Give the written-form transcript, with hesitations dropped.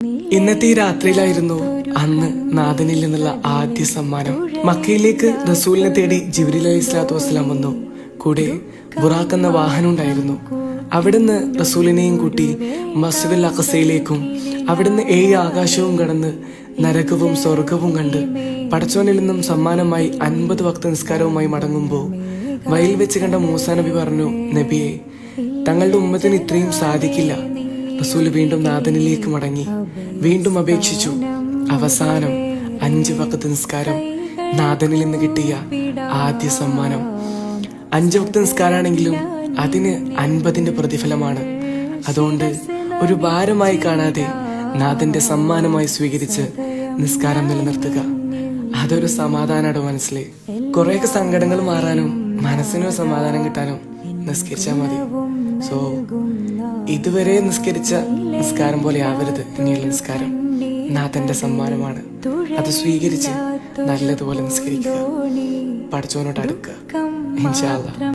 ഇന്നത്തെ ഈ രാത്രിയിലായിരുന്നു അന്ന് നാഥനിൽ നിന്നുള്ള ആദ്യ സമ്മാനം. മക്കയിലേക്ക് റസൂലിനെ തേടി ജിബ്രീൽ അലൈഹിസ്സലാത്തു വസ്സലാം വന്നു. കൂടെ ബുറാഖ് എന്ന വാഹനം ഉണ്ടായിരുന്നു. അവിടുന്ന് റസൂലിനെയും കൂട്ടി മസ്ജിദുൽ അഖ്സയിലേക്കും അവിടുന്ന് 7 ആകാശവും കടന്ന് നരകവും സ്വർഗവും കണ്ട് പടച്ചോനിൽ നിന്നും സമ്മാനമായി 50 വക്ത നിസ്കാരവുമായി മടങ്ങുമ്പോൾ വയൽ വെച്ച് കണ്ട മൂസാ നബി പറഞ്ഞു, നബിയെ, തങ്ങളുടെ ഉമ്മത്തിന് ഇത്രയും സാധിക്കില്ല. റസൂൽ വീണ്ടും നാഥനിലേക്ക് മടങ്ങി, വീണ്ടും അപേക്ഷിച്ചു. അവസാനം 5 വക്ത നിസ്കാരം നാഥനിൽ നിന്ന് കിട്ടിയ ആദ്യ സമ്മാനം. 5 വക്ത നിസ്കാരാണെങ്കിലും അതിന് 50ന്റെ പ്രതിഫലമാണ്. അതുകൊണ്ട് ഒരു ഭാരമായി കാണാതെ നാഥന്റെ സമ്മാനമായി സ്വീകരിച്ച് നിസ്കാരം നിലനിർത്തുക. അതൊരു സമാധാനമാണ് മനസ്സിലെ. കുറെയൊക്കെ സങ്കടങ്ങൾ മാറാനും മനസ്സിനൊരു സമാധാനം കിട്ടാനും നിസ്കരിച്ചാൽ മതി. സോ ഇതുവരെ നിസ്കരിച്ച നിസ്കാരം പോലെ ആവരുത് ഇനിയുള്ള നിസ്കാരം. നാഥന്റെ സമ്മാനമാണ്. അത് സ്വീകരിച്ച് നല്ലതുപോലെ നിസ്കരിക്കുക, പടച്ചോനോട് അടുക്കുക. ഇൻഷാ അല്ലാഹ്.